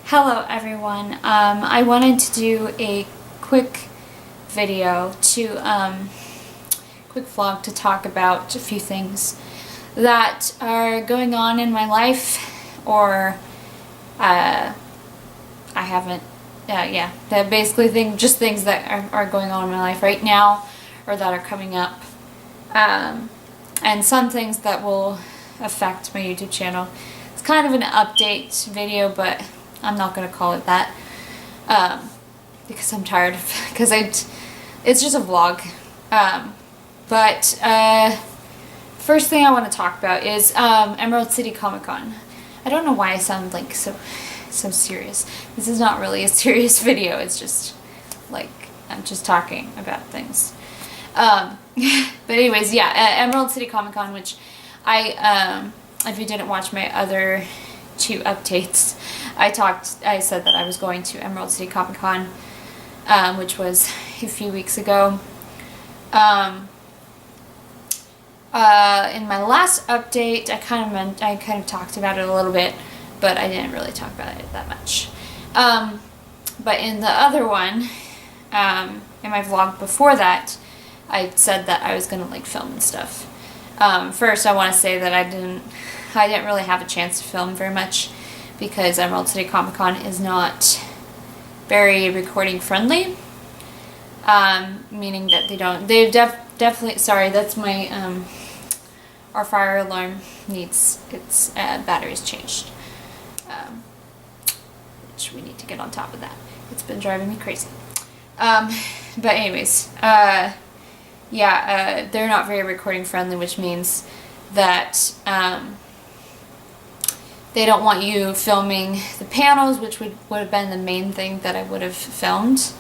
Hello everyone. I wanted to do a quick video quick vlog to talk about a few things that are going on in my life, or I haven't, that basically just things that are going on in my life right now or that are coming up, and some things that will affect my YouTube channel. It's kind of an update video, but I'm not going to call it that, because I'm tired of, because it's just a vlog. First thing I want to talk about is Emerald City Comic Con. I don't know why I sound like so serious. This is not really a serious video. It's just like I'm just talking about things. But anyways, yeah, Emerald City Comic Con, which if you didn't watch my other two updates, I said that I was going to Emerald City Comic Con, which was a few weeks ago. In my last update, I kind of talked about it a little bit, but I didn't really talk about it that much. But in the other one, in my vlog before that, I said that I was gonna like film and stuff. First, I want to say that I didn't really have a chance to film very much, because Emerald City Comic Con is not very recording friendly, meaning that definitely, sorry, that's my, our fire alarm needs its batteries changed, which we need to get on top of that. It's been driving me crazy. But anyways, yeah, they're not very recording friendly, which means that, they don't want you filming the panels, which would have been the main thing that I would have filmed.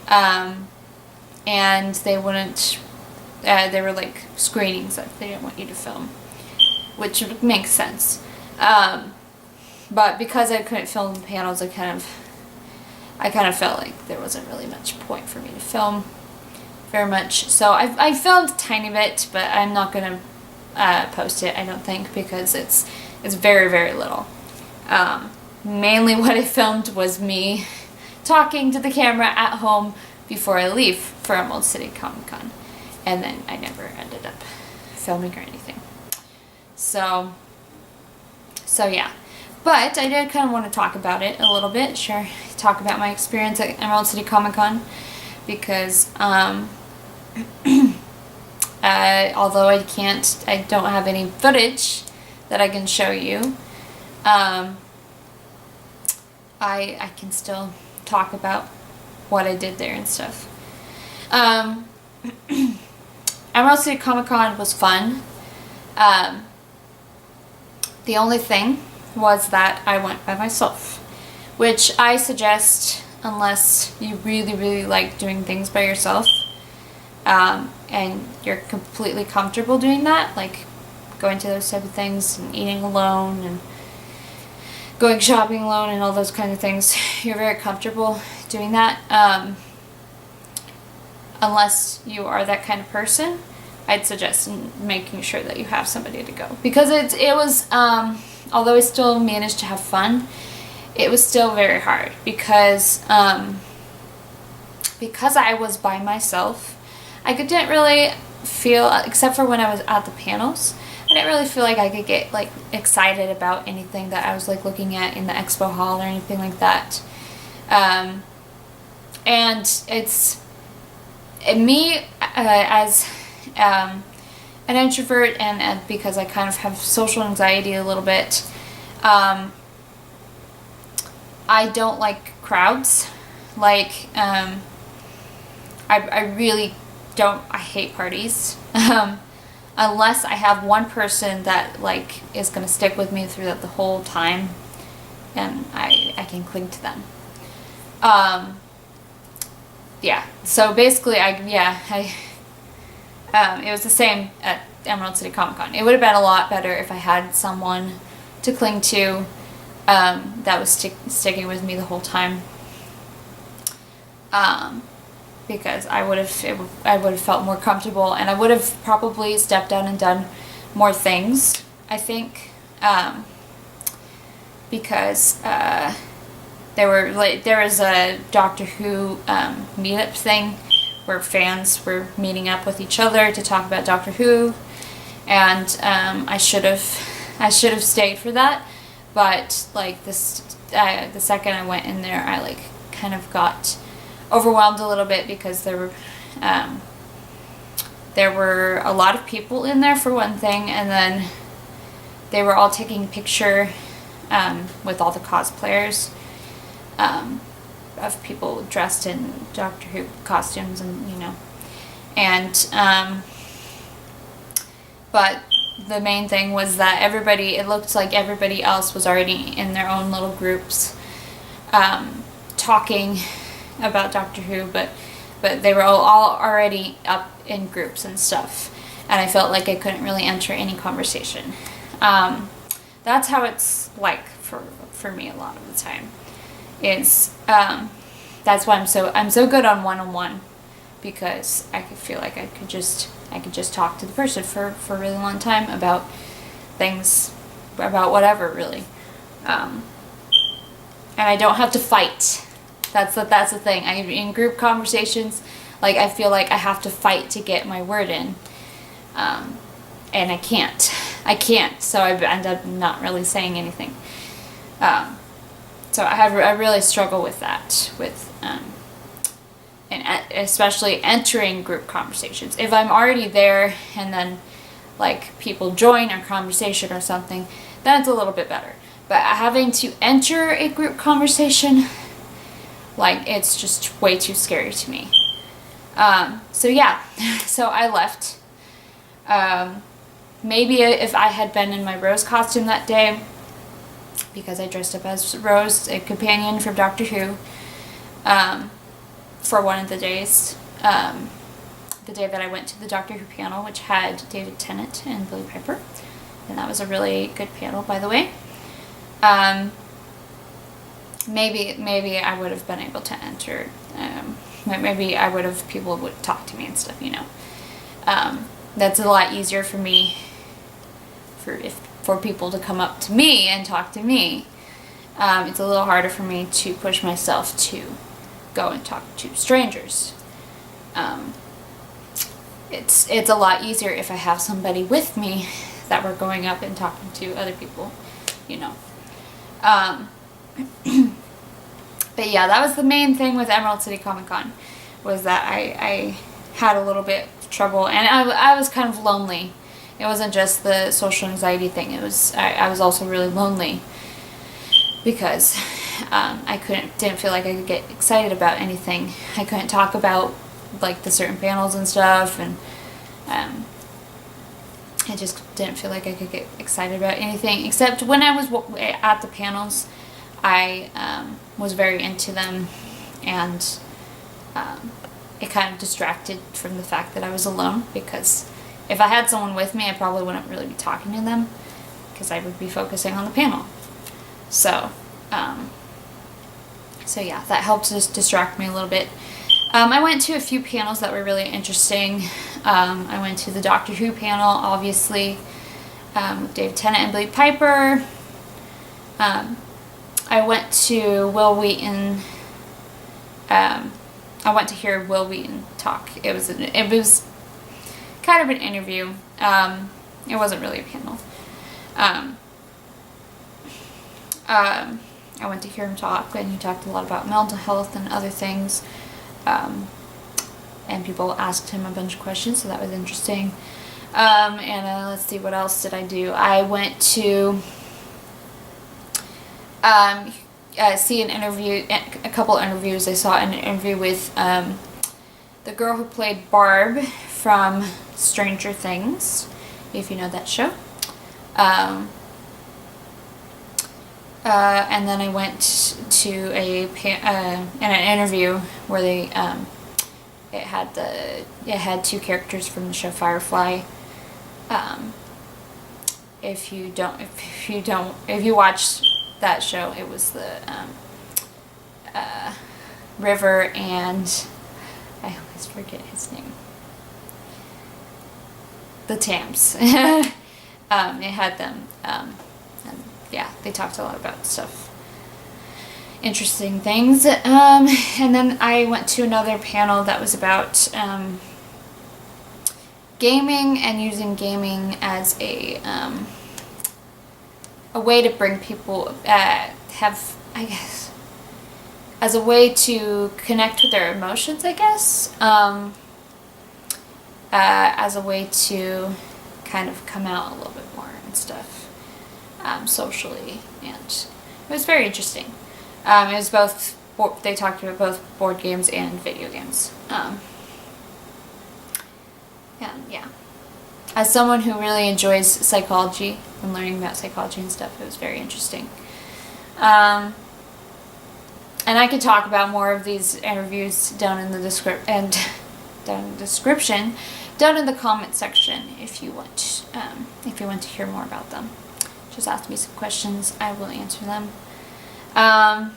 And they wouldn't, they were like screenings that they didn't want you to film, which makes sense. But because I couldn't film the panels, I kind of felt like there wasn't really much point for me to film very much. So I filmed a tiny bit, but I'm not going to post it, I don't think, because it's very, very little. Mainly what I filmed was me talking to the camera at home before I leave for Emerald City Comic Con, and then I never ended up filming or anything. So yeah. But I did kind of want to talk about it a little bit, talk about my experience at Emerald City Comic Con, because although I don't have any footage that I can show you, I can still talk about what I did there and stuff. Emerald City Comic Con was fun. The only thing was that I went by myself, which I suggest unless you really, really like doing things by yourself, and you're completely comfortable doing that, like going to those type of things and eating alone and going shopping alone and all those kind of things. You're very comfortable doing that. Unless you are that kind of person, I'd suggest making sure that you have somebody to go, because it was although I still managed to have fun, it was still very hard, because I was by myself. I didn't really feel, except for when I was at the panels, I didn't really feel like I could get like excited about anything that I was like looking at in the expo hall or anything like that. And it's me as an introvert, and because I kind of have social anxiety a little bit, I don't like crowds. Like, I really don't. I hate parties. Unless I have one person that like is gonna stick with me through the whole time, and I can cling to them. Yeah. So basically, it was the same at Emerald City Comic Con. It would have been a lot better if I had someone to cling to, that was sticking with me the whole time. Because I would have felt more comfortable, and I would have probably stepped out and done more things, I think, because there was a Doctor Who meetup thing where fans were meeting up with each other to talk about Doctor Who, and I should have stayed for that, but like the second I went in there, I like kind of got overwhelmed a little bit because there were a lot of people in there for one thing, and then they were all taking a picture with all the cosplayers of people dressed in Doctor Who costumes, and but the main thing was that it looked like everybody else was already in their own little groups talking about Doctor Who, but they were all already up in groups and stuff, and I felt like I couldn't really enter any conversation. That's how it's like for me a lot of the time. It's that's why I'm so good on one-on-one, because I could feel like I could just talk to the person for a really long time about things, about whatever really, and I don't have to fight. That's the thing. In group conversations, like I feel like I have to fight to get my word in, and I can't. So I end up not really saying anything. So I really struggle with that, and especially entering group conversations. If I'm already there and then like people join our conversation or something, then it's a little bit better. But having to enter a group conversation, like, it's just way too scary to me. So yeah, so I left. Maybe if I had been in my Rose costume that day, because I dressed up as Rose, a companion from Doctor Who, for one of the days, the day that I went to the Doctor Who panel, which had David Tennant and Billie Piper, and that was a really good panel, by the way. Maybe I would have been able to enter. Maybe people would talk to me and stuff, That's a lot easier for me, for people to come up to me and talk to me. It's a little harder for me to push myself to go and talk to strangers. It's a lot easier if I have somebody with me that we're going up and talking to other people, But yeah, that was the main thing with Emerald City Comic Con, was that I had a little bit of trouble, and I was kind of lonely. It wasn't just the social anxiety thing. I was also really lonely because I didn't feel like I could get excited about anything. I couldn't talk about like the certain panels and stuff, and I just didn't feel like I could get excited about anything, except when I was at the panels. I was very into them, and it kind of distracted from the fact that I was alone, because if I had someone with me, I probably wouldn't really be talking to them, because I would be focusing on the panel. So yeah, that helped just distract me a little bit. I went to a few panels that were really interesting. I went to the Doctor Who panel, obviously, with David Tennant and Billie Piper. I went to Wil Wheaton. I went to hear Wil Wheaton talk. It was kind of an interview. It wasn't really a panel. I went to hear him talk, and he talked a lot about mental health and other things. And people asked him a bunch of questions, so that was interesting. And let's see, what else did I do? I went to see an interview, a couple interviews. I saw an interview with the girl who played Barb from Stranger Things, if you know that show. And then I went to an interview where they it had two characters from the show Firefly. If you watched that show, it was the River and I always forget his name. The Tams. It had them. And yeah, they talked a lot about stuff. interesting things. And then I went to another panel that was about gaming and using gaming as a way to bring people, as a way to connect with their emotions, I guess. As a way to kind of come out a little bit more and stuff, socially, and it was very interesting. It was both, they talked about both board games and video games. And yeah, as someone who really enjoys psychology and learning about psychology and stuff, it was very interesting. And I could talk about more of these interviews down in the description, down in the comment section if you want to hear more about them. Just ask me some questions, I will answer them. I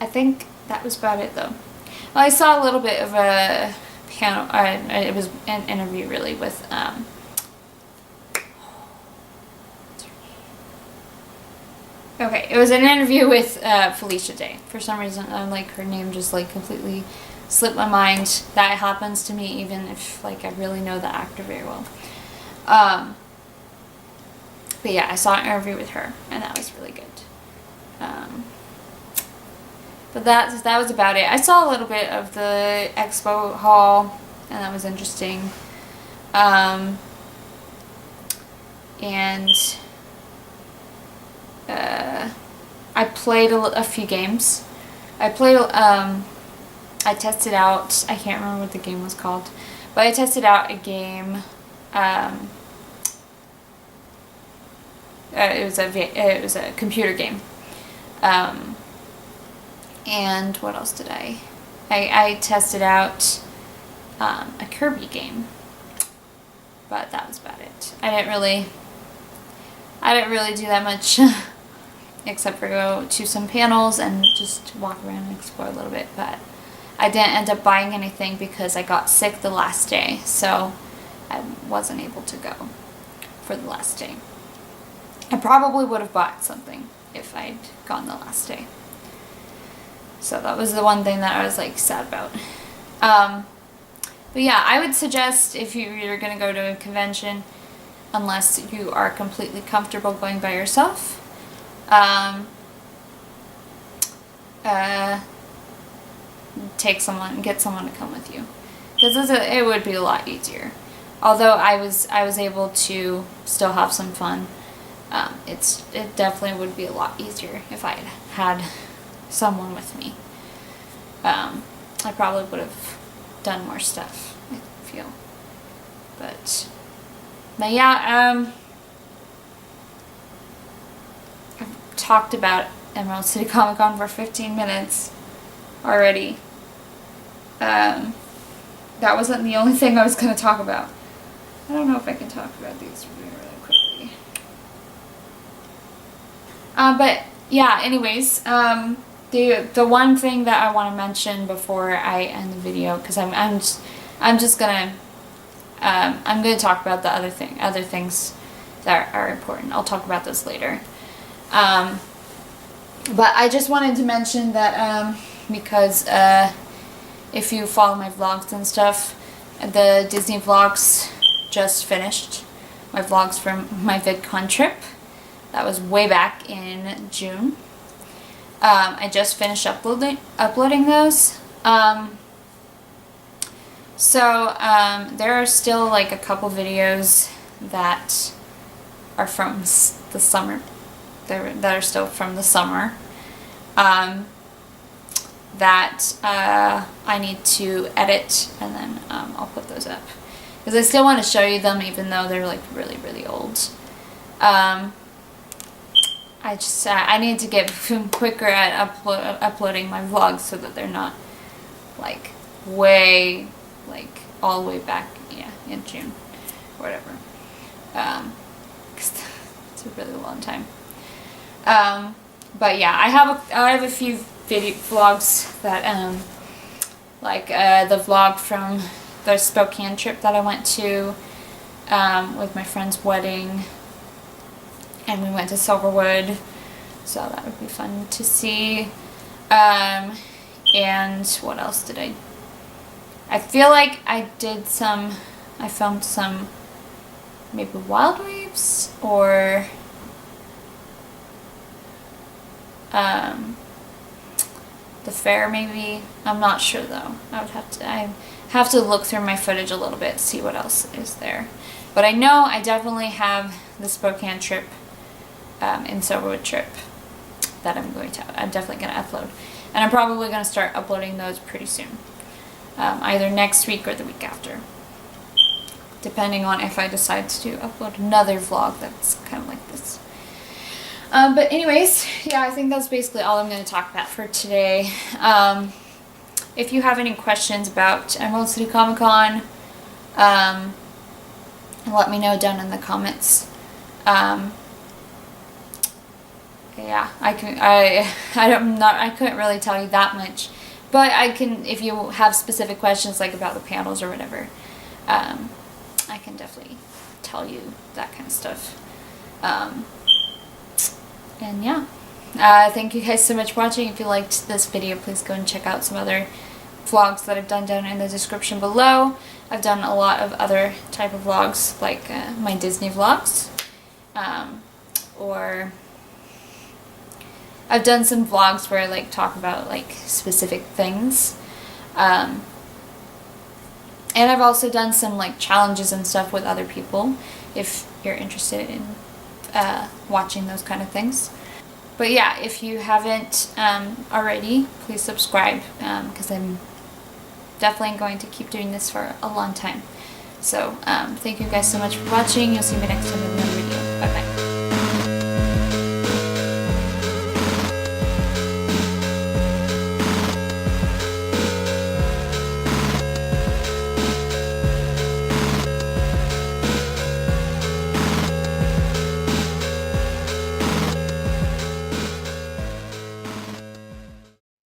think that was about it though. Well, I saw a little bit of a panel, it was an interview really with, okay, it was an interview with Felicia Day. For some reason, like, her name just like completely slipped my mind. That happens to me even if like I really know the actor very well. But yeah, I saw an interview with her and that was really good. But that was about it. I saw a little bit of the expo hall and that was interesting. And I played a few games. I tested out, I can't remember what the game was called, but I tested out a game. It was a computer game. And what else did I tested out a Kirby game, but that was about it. I didn't really do that much except for go to some panels and just walk around and explore a little bit, but I didn't end up buying anything because I got sick the last day, so I wasn't able to go for the last day. I probably would have bought something if I'd gone the last day. So that was the one thing that I was like sad about. But yeah, I would suggest if you're going to go to a convention, unless you are completely comfortable going by yourself, get someone to come with you, because it would be a lot easier. Although I was able to still have some fun, it definitely would be a lot easier if I had someone with me. I probably would have done more stuff, I feel. But yeah, I've talked about Emerald City Comic Con for 15 minutes already. That wasn't the only thing I was going to talk about. I don't know if I can talk about these really quickly. But yeah, anyways, the one thing that I want to mention before I end the video, because I'm just gonna I'm gonna talk about the other things that are important. I'll talk about those later. But I just wanted to mention that because if you follow my vlogs and stuff, the Disney vlogs just finished. My vlogs from my VidCon trip. That was way back in June. I just finished uploading those. So there are still like a couple videos that are from the summer. That are still from the summer. That I need to edit, and then I'll put those up. Because I still want to show you them even though they're like really, really old. I need to get quicker at uploading my vlogs so that they're not like way, like all the way back, yeah, in June or whatever. 'Cause it's a really long time. But yeah, I have a few video vlogs that like the vlog from the Spokane trip that I went to with my friend's wedding, and we went to Silverwood. So that would be fun to see. And what else did I feel like I filmed some maybe wild waves or the fair maybe. I'm not sure though. I have to look through my footage a little bit, see what else is there. But I know I definitely have the Spokane trip and Silverwood trip that I'm definitely going to upload. And I'm probably going to start uploading those pretty soon. Either next week or the week after. Depending on if I decide to upload another vlog that's kind of like this. But anyways, yeah, I think that's basically all I'm going to talk about for today. If you have any questions about Emerald City Comic Con, let me know down in the comments. Yeah, I couldn't really tell you that much, but I can, if you have specific questions like about the panels or whatever, I can definitely tell you that kind of stuff. And yeah, thank you guys so much for watching. If you liked this video, please go and check out some other vlogs that I've done down in the description below. I've done a lot of other type of vlogs, like my Disney vlogs, or I've done some vlogs where I like talk about like specific things. And I've also done some like challenges and stuff with other people if you're interested in watching those kind of things. But yeah, if you haven't already, please subscribe because I'm definitely going to keep doing this for a long time. So thank you guys so much for watching. You'll see me next time in another video.